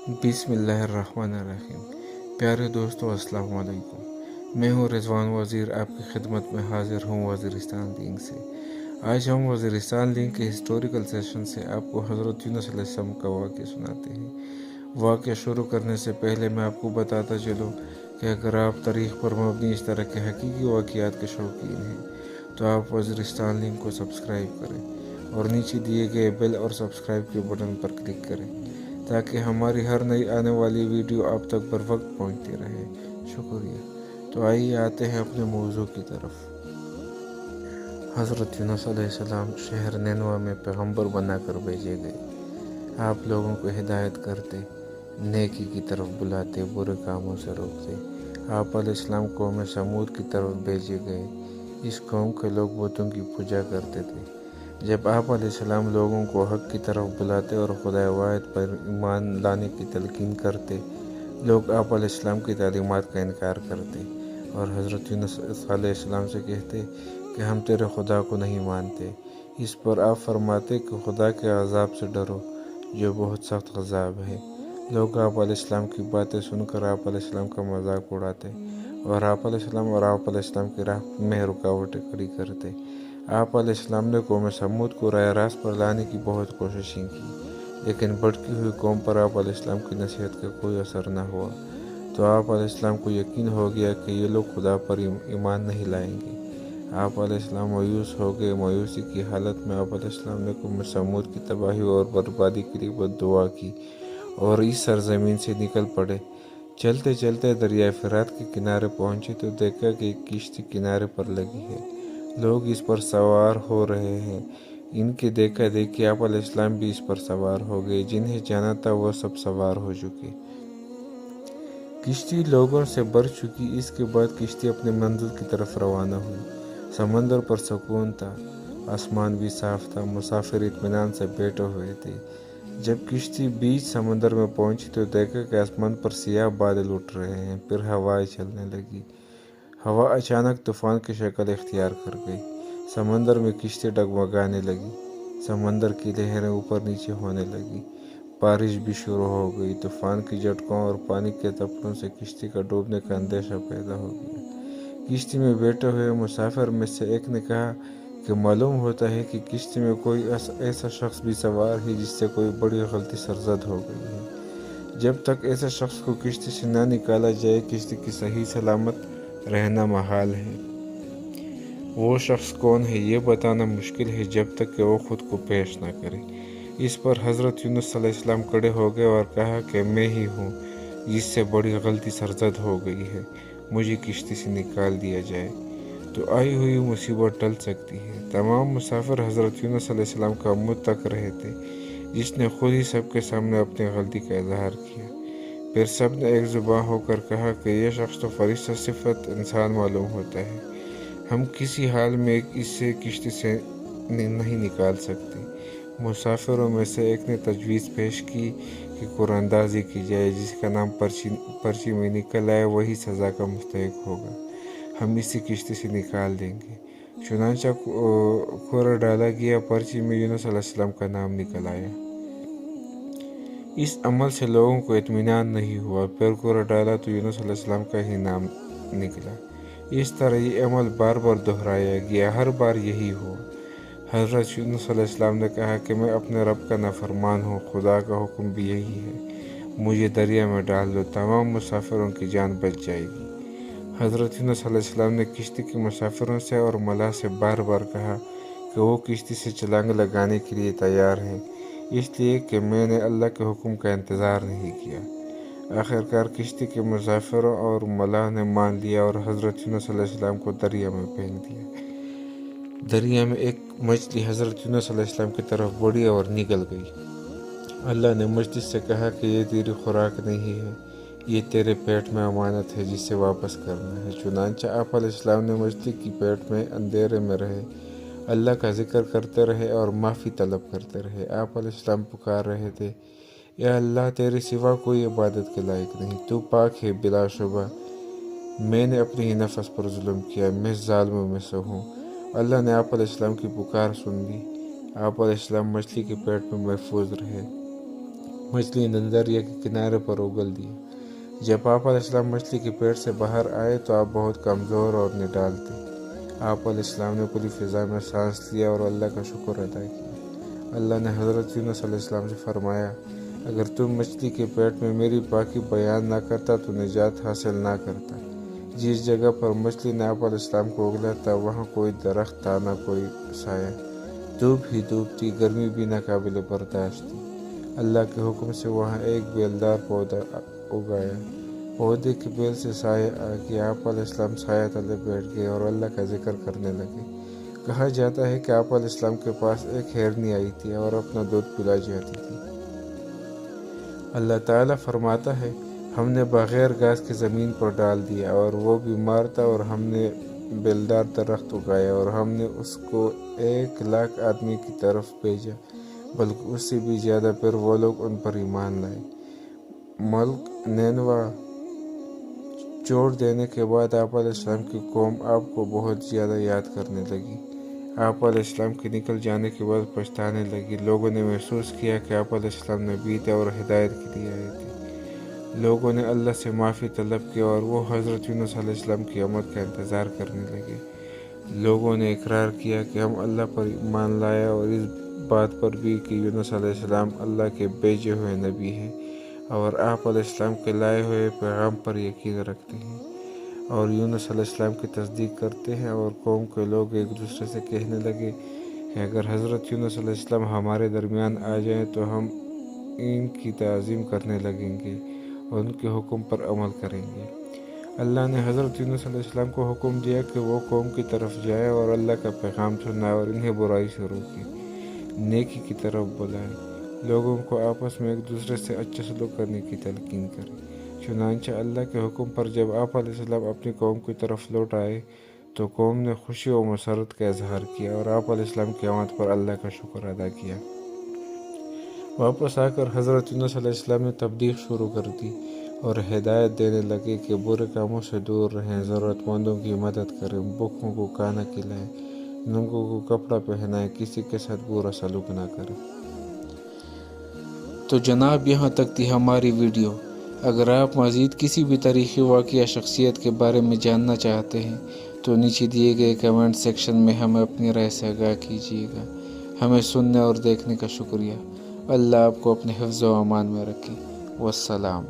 بسم اللہ الرحمن الرحیم۔ پیارے دوستو السلام علیکم۔ میں ہوں رضوان وزیر، آپ کی خدمت میں حاضر ہوں وزیرستان لنک سے۔ آج ہم وزیرستان لنک کے ہسٹوریکل سیشن سے آپ کو حضرت یونس علیہ السلام کا واقعہ سناتے ہیں۔ واقعہ شروع کرنے سے پہلے میں آپ کو بتاتا چلوں کہ اگر آپ تاریخ پر مبنی اس طرح کے حقیقی واقعات کے شوقین ہیں تو آپ وزیرستان لنک کو سبسکرائب کریں اور نیچے دیے گئے بیل اور سبسکرائب کے بٹن پر کلک کریں تاکہ ہماری ہر نئی آنے والی ویڈیو آپ تک بر وقت پہنچتی رہے۔ شکریہ۔ تو آئیے آتے ہیں اپنے موضوع کی طرف۔ حضرت یونس علیہ السلام شہر نینوا میں پیغمبر بنا کر بھیجے گئے۔ آپ لوگوں کو ہدایت کرتے، نیکی کی طرف بلاتے، برے کاموں سے روکتے۔ آپ علیہ السلام قوم سمود کی طرف بھیجے گئے۔ اس قوم کے لوگ بتوں کی پوجا کرتے تھے۔ جب آپ علیہ السلام لوگوں کو حق کی طرف بلاتے اور خدا واحد پر ایمان لانے کی تلقین کرتے، لوگ آپ علیہ السلام کی تعلیمات کا انکار کرتے اور حضرت یونس علیہ السلام سے کہتے کہ ہم تیرے خدا کو نہیں مانتے۔ اس پر آپ فرماتے کہ خدا کے عذاب سے ڈرو جو بہت سخت عذاب ہے۔ لوگ آپ علیہ السلام کی باتیں سن کر آپ علیہ السلام کا مذاق اڑاتے اور آپ علیہ السلام اور آپ علیہ السلام کی راہ میں رکاوٹیں کھڑی کرتے۔ آپ علیہ السلام نے قوم سمود کو راہ راست پر لانے کی بہت کوششیں کی، لیکن بھٹکی ہوئی قوم پر آپ علیہ السلام کی نصیحت کا کوئی اثر نہ ہوا۔ تو آپ علیہ السلام کو یقین ہو گیا کہ یہ لوگ خدا پر ایمان نہیں لائیں گے۔ آپ علیہ السلام مایوس ہو گئے۔ مایوسی کی حالت میں آپ علیہ السلام نے قوم سمود کی تباہی اور بربادی کے لیے بد دعا کی اور اس سرزمین سے نکل پڑے۔ چلتے چلتے دریائے فرات کے کنارے پہنچے تو دیکھا کہ ایک کشتی کنارے پر لگی ہے، لوگ اس پر سوار ہو رہے ہیں۔ ان کے دیکھا دیکھی آپ علیہ السلام بھی اس پر سوار ہو گئے۔ جنہیں جانا تھا وہ سب سوار ہو چکے۔ کشتی لوگوں سے بھر چکی۔ اس کے بعد کشتی اپنے منزل کی طرف روانہ ہوئی۔ سمندر پر سکون تھا، آسمان بھی صاف تھا، مسافر اطمینان سے بیٹھے ہوئے تھے۔ جب کشتی بیچ سمندر میں پہنچی تو دیکھا کہ آسمان پر سیاہ بادل اٹھ رہے ہیں، پھر ہوائیں چلنے لگی۔ ہوا اچانک طوفان کی شکل اختیار کر گئی۔ سمندر میں کشتی ڈگمگانے لگی، سمندر کی لہریں اوپر نیچے ہونے لگی، بارش بھی شروع ہو گئی۔ طوفان کی جھٹکوں اور پانی کے تپڑوں سے کشتی کا ڈوبنے کا اندیشہ پیدا ہو گیا۔ کشتی میں بیٹھے ہوئے مسافر میں سے ایک نے کہا کہ معلوم ہوتا ہے کہ کشتی میں کوئی ایسا شخص بھی سوار ہے جس سے کوئی بڑی غلطی سرزد ہو گئی ہے۔ جب تک ایسے شخص کو کشتی سے نہ نکالا جائے کشتی کی صحیح سلامت رہنا محال ہے۔ وہ شخص کون ہے یہ بتانا مشکل ہے جب تک کہ وہ خود کو پیش نہ کرے۔ اس پر حضرت یونس علیہ السلام کھڑے ہو گئے اور کہا کہ میں ہی ہوں جس سے بڑی غلطی سرزد ہو گئی ہے، مجھے کشتی سے نکال دیا جائے تو آئی ہوئی مصیبت ٹل سکتی ہے۔ تمام مسافر حضرت یونس علیہ السلام کا منہ تک رہے تھے جس نے خود ہی سب کے سامنے اپنی غلطی کا اظہار کیا۔ پھر سب نے ایک زبان ہو کر کہا کہ یہ شخص تو فرشتہ صفت انسان معلوم ہوتا ہے، ہم کسی حال میں اسے کشتی سے نہیں نکال سکتے۔ مسافروں میں سے ایک نے تجویز پیش کی کہ قرآن اندازی کی جائے، جس کا نام پرچی میں نکل آئے وہی سزا کا مستحق ہوگا، ہم اسے کشتی سے نکال دیں گے۔ چنانچہ قرعہ ڈالا گیا، پرچی میں یونس علیہ السلام کا نام نکل آیا۔ اس عمل سے لوگوں کو اطمینان نہیں ہوا، پھر قرعہ ڈالا تو یونس علیہ السلام کا ہی نام نکلا۔ اس طرح یہ عمل بار بار دہرایا گیا، ہر بار یہی ہوا۔ حضرت یونس علیہ السلام نے کہا کہ میں اپنے رب کا نافرمان ہوں، خدا کا حکم بھی یہی ہے، مجھے دریا میں ڈال دو، تمام مسافروں کی جان بچ جائے گی۔ حضرت یونس علیہ السلام نے کشتی کے مسافروں سے اور ملاح سے بار بار کہا کہ وہ کشتی سے چھلانگ لگانے کے لیے تیار ہیں، اس لیے کہ میں نے اللہ کے حکم کا انتظار نہیں کیا۔ آخرکار کشتی کے مسافروں اور ملاح نے مان لیا اور حضرت یونس علیہ السلام کو دریا میں پھینک دیا۔ دریا میں ایک مچھلی حضرت یونس علیہ السلام کی طرف بڑھی اور نگل گئی۔ اللہ نے مچھلی سے کہا کہ یہ تیری خوراک نہیں ہے، یہ تیرے پیٹ میں امانت ہے جسے واپس کرنا ہے۔ چنانچہ آپ علیہ السلام نے مچھلی کی پیٹ میں اندھیرے میں رہے، اللہ کا ذکر کرتے رہے اور معافی طلب کرتے رہے۔ آپ علیہ السلام پکار رہے تھے، اے اللہ تیرے سوا کوئی عبادت کے لائق نہیں، تو پاک ہے بلا شبہ، میں نے اپنے ہی نفس پر ظلم کیا، میں ظالموں میں سے ہوں۔ اللہ نے آپ علیہ السلام کی پکار سن لی۔ آپ علیہ السلام مچھلی کے پیٹ میں محفوظ رہے۔ مچھلی نے دریا کے کنارے پر اگل دی۔ جب آپ علیہ السلام مچھلی کے پیٹ سے باہر آئے تو آپ بہت کمزور اور نڈال تھے۔ آپ علیہ السلام نے کھلی فضا میں سانس لیا اور اللہ کا شکر ادا کیا۔ اللہ نے حضرت یونس علیہ السلام سے فرمایا، اگر تم مچھلی کے پیٹ میں میری پاکی بیان نہ کرتا تو نجات حاصل نہ کرتا۔ جس جگہ پر مچھلی نے آپ علیہ السلام کو اگلا تھا وہاں کوئی درخت تھا، نہ کوئی سایہ، دھوپ ہی دھوپ تھی، گرمی بھی ناقابل برداشت تھی۔ اللہ کے حکم سے وہاں ایک بیلدار پودا اگایا، پودے کی بیل سے سایہ آ گیا۔ آپ علیہ السلام سایہ تلے بیٹھ گئے اور اللہ کا ذکر کرنے لگے۔ کہا جاتا ہے کہ آپ علیہ السلام کے پاس ایک ہرنی آئی تھی اور اپنا دودھ پلا جاتی تھی۔ اللہ تعالیٰ فرماتا ہے، ہم نے بغیر گھاس کے زمین پر ڈال دیا اور وہ بیمار تھا، اور ہم نے بیلدار درخت اگایا اور ہم نے اس کو 1,00,000 آدمی کی طرف بھیجا، بلکہ اس سے بھی زیادہ، پھر وہ لوگ ان پر ایمان لائے۔ ملک نینوا چھوڑ دینے کے بعد آپ علیہ السلام کی قوم آپ کو بہت زیادہ یاد کرنے لگی۔ آپ علیہ السلام کے نکل جانے کے بعد پچھتانے لگی۔ لوگوں نے محسوس کیا کہ آپ علیہ السلام نبی تھے اور ہدایت کے لیے آئے تھے۔ لوگوں نے اللہ سے معافی طلب کی اور وہ حضرت یونس علیہ السلام کی آمد کا انتظار کرنے لگے۔ لوگوں نے اقرار کیا کہ ہم اللہ پر ایمان لائے اور اس بات پر بھی کہ یونس علیہ السلام اللہ کے بھیجے ہوئے نبی ہیں، اور آپ علیہ السلام کے لائے ہوئے پیغام پر یقین رکھتے ہیں اور یونس علیہ السلام کی تصدیق کرتے ہیں۔ اور قوم کے لوگ ایک دوسرے سے کہنے لگے کہ اگر حضرت یونس علیہ السلام ہمارے درمیان آ جائیں تو ہم ان کی تعظیم کرنے لگیں گے اور ان کے حکم پر عمل کریں گے۔ اللہ نے حضرت یونس علیہ السلام کو حکم دیا کہ وہ قوم کی طرف جائے اور اللہ کا پیغام سنائے اور انہیں برائی سے روکے، نیکی کی طرف بلائے، لوگوں کو آپس میں ایک دوسرے سے اچھا سلوک کرنے کی تلقین کرے۔ چنانچہ اللہ کے حکم پر جب آپ علیہ السلام اپنی قوم کی طرف لوٹ آئے تو قوم نے خوشی و مسرت کا اظہار کیا اور آپ علیہ السلام کی آمد پر اللہ کا شکر ادا کیا۔ واپس آ کر حضرت یونس علیہ السلام نے تبلیغ شروع کر دی اور ہدایت دینے لگے کہ برے کاموں سے دور رہیں، ضرورت مندوں کی مدد کریں، بھوکوں کو کھانا کھلائیں، ننگوں کو کپڑا پہنائیں، کسی کے ساتھ برا سلوک نہ کریں۔ تو جناب یہاں تک تھی ہماری ویڈیو۔ اگر آپ مزید کسی بھی تاریخی واقعہ یا شخصیت کے بارے میں جاننا چاہتے ہیں تو نیچے دیے گئے کمنٹ سیکشن میں ہمیں اپنی رائے سے آگاہ کیجیے گا۔ ہمیں سننے اور دیکھنے کا شکریہ۔ اللہ آپ کو اپنے حفظ و امان میں رکھے۔ والسلام۔